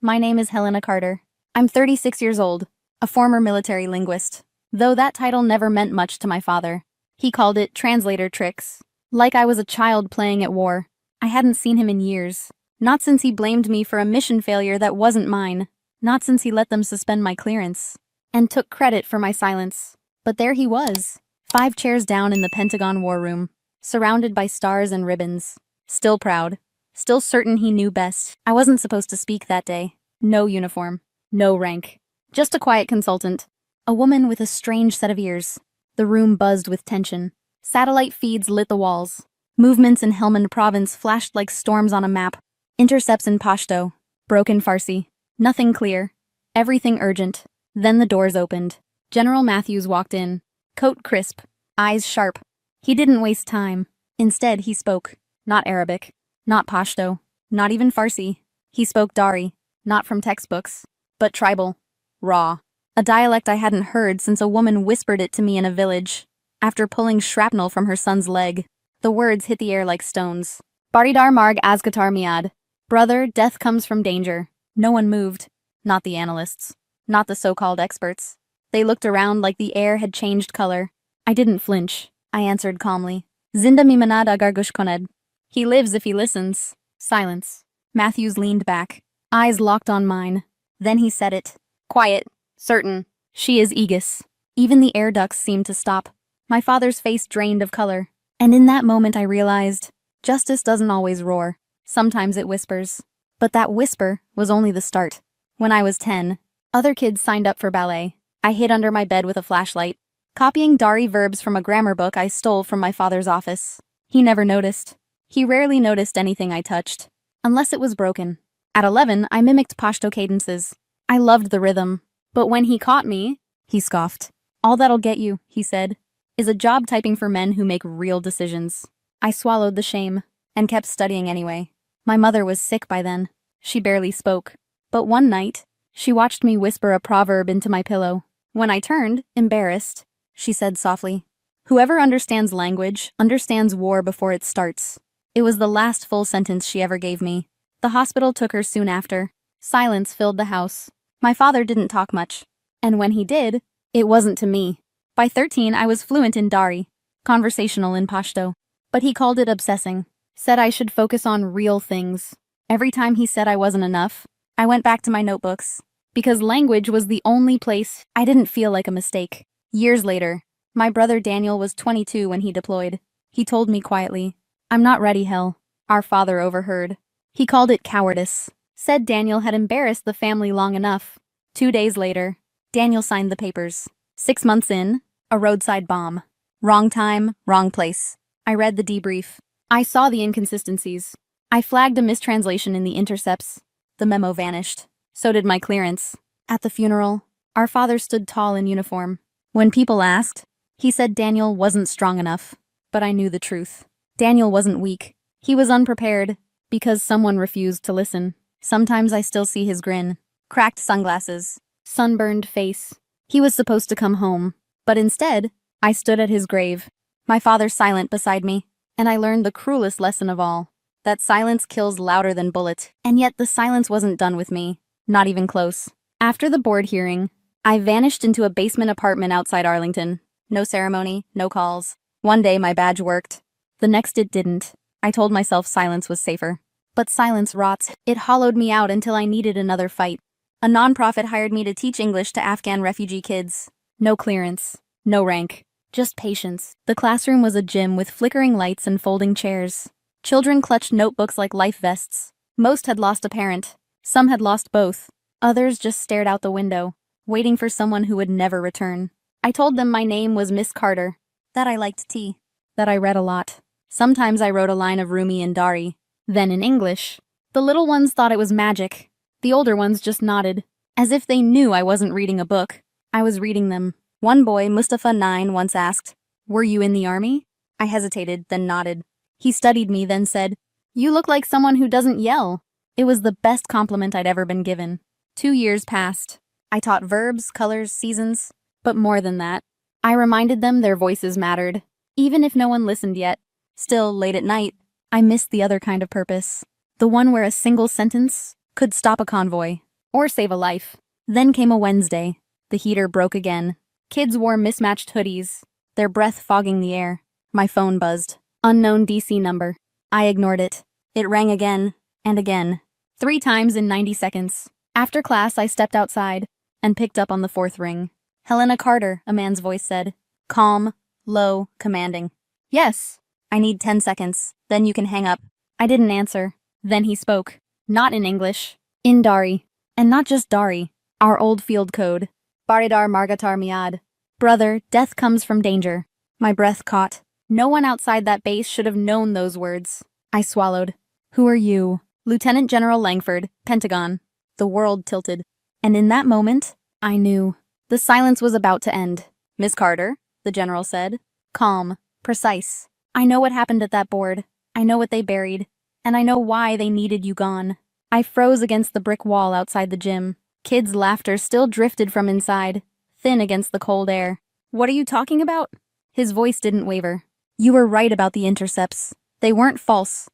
My name is Helena Carter. I'm 36 years old, a former military linguist. Though that title never meant much to my father. He called it translator tricks. Like I was a child playing at war. I hadn't seen him in years. Not since he blamed me for a mission failure that wasn't mine. Not since he let them suspend my clearance. And took credit for my silence. But there he was. 5 chairs down in the Pentagon war room. Surrounded by stars and ribbons. Still proud. Still certain he knew best. I wasn't supposed to speak that day. No uniform. No rank. Just a quiet consultant. A woman with a strange set of ears. The room buzzed with tension. Satellite feeds lit the walls. Movements in Helmand province flashed like storms on a map. Intercepts in Pashto. Broken Farsi. Nothing clear. Everything urgent. Then the doors opened. General Matthews walked in. Coat crisp. Eyes sharp. He didn't waste time. Instead, he spoke. Not Arabic. Not Pashto. Not even Farsi. He spoke Dari. Not from textbooks. But tribal. Raw. A dialect I hadn't heard since a woman whispered it to me in a village. After pulling shrapnel from her son's leg. The words hit the air like stones. Baridar Marg Azgatar Miad. Brother, death comes from danger. No one moved. Not the analysts. Not the so-called experts. They looked around like the air had changed color. I didn't flinch. I answered calmly. Zinda mimanad agar gush koned. He lives if he listens. Silence. Matthews leaned back. Eyes locked on mine. Then he said it. Quiet. Certain. She is Aegis. Even the air ducts seemed to stop. My father's face drained of color. And in that moment I realized, justice doesn't always roar. Sometimes it whispers. But that whisper was only the start. When I was 10, other kids signed up for ballet. I hid under my bed with a flashlight, copying Dari verbs from a grammar book I stole from my father's office. He never noticed. He rarely noticed anything I touched, unless it was broken. At 11, I mimicked Pashto cadences. I loved the rhythm. But when he caught me, he scoffed. All that'll get you, he said, is a job typing for men who make real decisions. I swallowed the shame, and kept studying anyway. My mother was sick by then. She barely spoke. But one night, she watched me whisper a proverb into my pillow. When I turned, embarrassed, she said softly, "Whoever understands language understands war before it starts." It was the last full sentence she ever gave me. The hospital took her soon after. Silence filled the house. My father didn't talk much. And when he did, it wasn't to me. By 13, I was fluent in Dari, conversational in Pashto. But he called it obsessing. Said I should focus on real things. Every time he said I wasn't enough, I went back to my notebooks. Because language was the only place I didn't feel like a mistake. Years later, my brother Daniel was 22 when he deployed. He told me quietly, "I'm not ready, Hel." Our father overheard. He called it cowardice. Said Daniel had embarrassed the family long enough. 2 days later, Daniel signed the papers. 6 months in, a roadside bomb. Wrong time, wrong place. I read the debrief. I saw the inconsistencies. I flagged a mistranslation in the intercepts. The memo vanished. So did my clearance. At the funeral, our father stood tall in uniform. When people asked, he said Daniel wasn't strong enough. But I knew the truth. Daniel wasn't weak. He was unprepared, because someone refused to listen. Sometimes I still see his grin. Cracked sunglasses. Sunburned face. He was supposed to come home. But instead, I stood at his grave. My father silent beside me. And I learned the cruelest lesson of all. That silence kills louder than bullet. And yet the silence wasn't done with me. Not even close. After the board hearing, I vanished into a basement apartment outside Arlington. No ceremony, no calls. One day my badge worked. The next it didn't. I told myself silence was safer. But silence rots. It hollowed me out until I needed another fight. A nonprofit hired me to teach English to Afghan refugee kids. No clearance. No rank. Just patience. The classroom was a gym with flickering lights and folding chairs. Children clutched notebooks like life vests. Most had lost a parent. Some had lost both. Others just stared out the window, waiting for someone who would never return. I told them my name was Miss Carter, that I liked tea, that I read a lot. Sometimes I wrote a line of Rumi in Dari, then in English. The little ones thought it was magic. The older ones just nodded, as if they knew I wasn't reading a book. I was reading them. One boy, Mustafa 9, once asked, "Were you in the army?" I hesitated, then nodded. He studied me, then said, "You look like someone who doesn't yell." It was the best compliment I'd ever been given. 2 years passed. I taught verbs, colors, seasons, but more than that. I reminded them their voices mattered, even if no one listened yet. Still, late at night, I missed the other kind of purpose. The one where a single sentence could stop a convoy. or save a life. Then came a Wednesday. The heater broke again. Kids wore mismatched hoodies, their breath fogging the air. My phone buzzed. Unknown DC number. I ignored it. It rang again and again. 3 times in 90 seconds. After class, I stepped outside and picked up on the 4th ring. Helena Carter, a man's voice said. Calm, low, commanding. Yes. I need 10 seconds. Then you can hang up. I didn't answer. Then he spoke. Not in English. In Dari. And not just Dari. Our old field code. Baridar Margatar Miad. Brother, death comes from danger. My breath caught. No one outside that base should have known those words. I swallowed. Who are you? Lieutenant General Langford, Pentagon. The world tilted. And in that moment, I knew. The silence was about to end. Miss Carter, the general said. Calm. Precise. I know what happened at that board. I know what they buried. And I know why they needed you gone. I froze against the brick wall outside the gym. Kids' laughter still drifted from inside, thin against the cold air. What are you talking about? His voice didn't waver. You were right about the intercepts. They weren't false.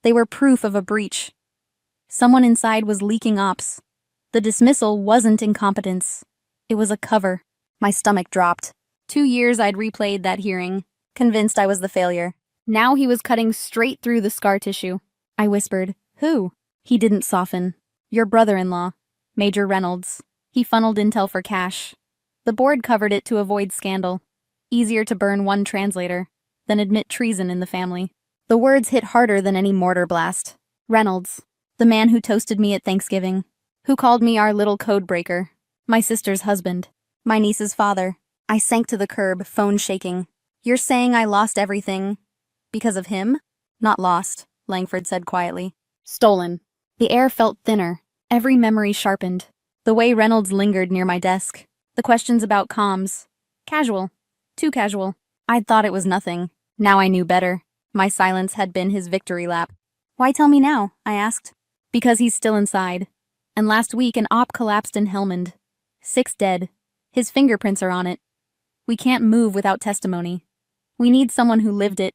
They were proof of a breach. Someone inside was leaking ops. The dismissal wasn't incompetence. It was a cover. My stomach dropped. 2 years I'd replayed that hearing, convinced I was the failure. Now he was cutting straight through the scar tissue. I whispered, Who? He didn't soften. Your brother-in-law, Major Reynolds. He funneled intel for cash. The board covered it to avoid scandal. Easier to burn one translator than admit treason in the family. The words hit harder than any mortar blast. Reynolds, the man who toasted me at Thanksgiving, who called me our little code breaker, my sister's husband, my niece's father. I sank to the curb, phone shaking. You're saying I lost everything because of him? Not lost, Langford said quietly. Stolen. The air felt thinner, every memory sharpened. The way Reynolds lingered near my desk. The questions about comms. Casual. Too casual. I'd thought it was nothing. Now I knew better. My silence had been his victory lap. Why tell me now? I asked. Because he's still inside. And last week an op collapsed in Helmand. 6 dead. His fingerprints are on it. We can't move without testimony. We need someone who lived it.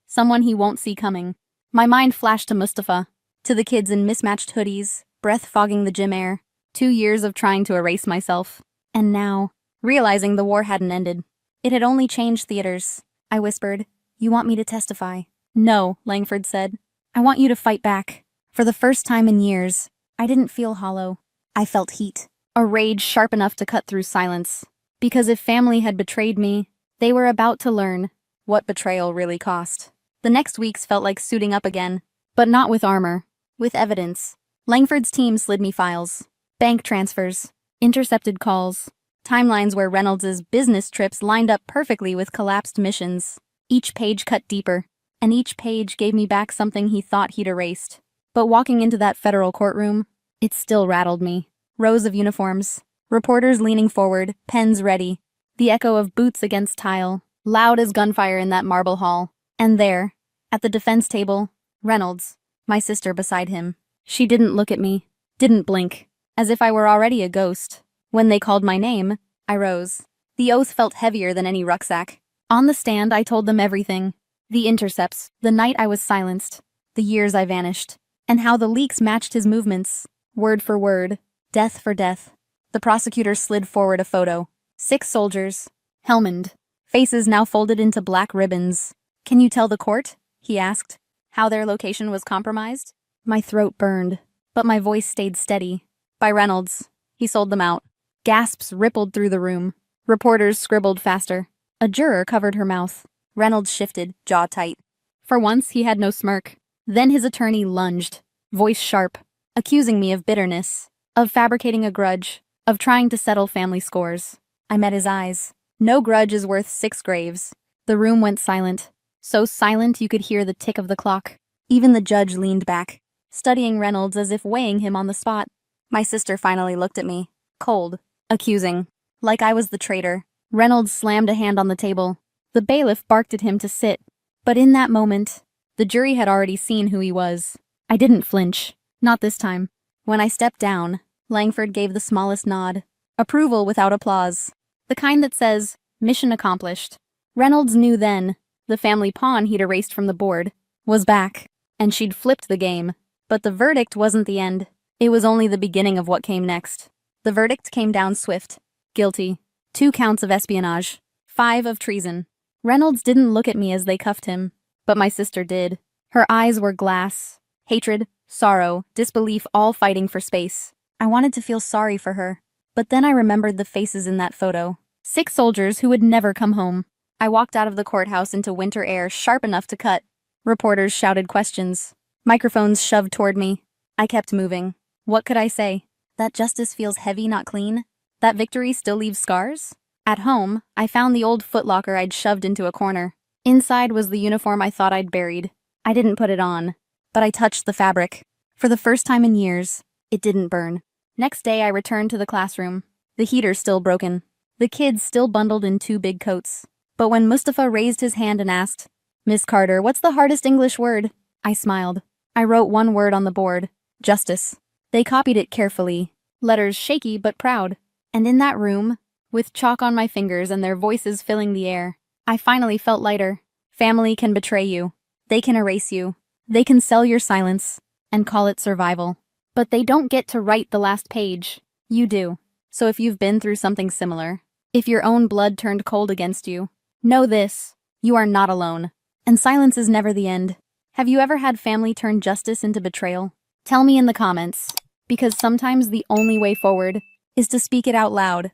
Someone he won't see coming. My mind flashed to Mustafa. To the kids in mismatched hoodies, breath fogging the gym air. 2 years of trying to erase myself. And now, realizing the war hadn't ended. It had only changed theaters. I whispered, You want me to testify? No, Langford said. I want you to fight back. For the first time in years, I didn't feel hollow. I felt heat. A rage sharp enough to cut through silence. Because if family had betrayed me, they were about to learn what betrayal really cost. The next weeks felt like suiting up again. But not with armor. With evidence. Langford's team slid me files. Bank transfers. Intercepted calls. Timelines where Reynolds' business trips lined up perfectly with collapsed missions. Each page cut deeper, and each page gave me back something he thought he'd erased. But walking into that federal courtroom, it still rattled me. Rows of uniforms, reporters leaning forward, pens ready, the echo of boots against tile, loud as gunfire in that marble hall. And there, at the defense table, Reynolds, my sister beside him. She didn't look at me, didn't blink, as if I were already a ghost. When they called my name, I rose. The oath felt heavier than any rucksack. On the stand, I told them everything. The intercepts, the night I was silenced, the years I vanished, and how the leaks matched his movements, word for word, death for death. The prosecutor slid forward a photo. 6 soldiers. Helmand. Faces now folded into black ribbons. Can you tell the court, he asked, how their location was compromised? My throat burned, but my voice stayed steady. By Reynolds. He sold them out. Gasps rippled through the room. Reporters scribbled faster. A juror covered her mouth. Reynolds shifted, jaw tight. For once, he had no smirk. Then his attorney lunged, voice sharp, accusing me of bitterness, of fabricating a grudge, of trying to settle family scores. I met his eyes. No grudge is worth 6 graves. The room went silent. So silent you could hear the tick of the clock. Even the judge leaned back, studying Reynolds as if weighing him on the spot. My sister finally looked at me, cold, accusing, like I was the traitor. Reynolds slammed a hand on the table. The bailiff barked at him to sit. But in that moment, the jury had already seen who he was. I didn't flinch. Not this time. When I stepped down, Langford gave the smallest nod. Approval without applause. The kind that says, mission accomplished. Reynolds knew then, the family pawn he'd erased from the board, was back, and she'd flipped the game. But the verdict wasn't the end. It was only the beginning of what came next. The verdict came down swift. Guilty. 2 counts of espionage. 5 of treason. Reynolds didn't look at me as they cuffed him, but my sister did. Her eyes were glass. Hatred, sorrow, disbelief all fighting for space. I wanted to feel sorry for her, but then I remembered the faces in that photo. 6 soldiers who would never come home. I walked out of the courthouse into winter air sharp enough to cut. Reporters shouted questions. Microphones shoved toward me. I kept moving. What could I say? That justice feels heavy, not clean? That victory still leaves scars? At home, I found the old footlocker I'd shoved into a corner. Inside was the uniform I thought I'd buried. I didn't put it on, but I touched the fabric. For the first time in years, it didn't burn. Next day, I returned to the classroom. The heater still broken. The kids still bundled in 2 big coats. But when Mustafa raised his hand and asked, "Miss Carter, what's the hardest English word?" I smiled. I wrote one word on the board. Justice. They copied it carefully. Letters shaky but proud. And in that room, with chalk on my fingers and their voices filling the air, I finally felt lighter. Family can betray you. They can erase you. They can sell your silence and call it survival. But they don't get to write the last page. You do. So if you've been through something similar, if your own blood turned cold against you, know this: you are not alone. And silence is never the end. Have you ever had family turn justice into betrayal? Tell me in the comments, because sometimes the only way forward is to speak it out loud.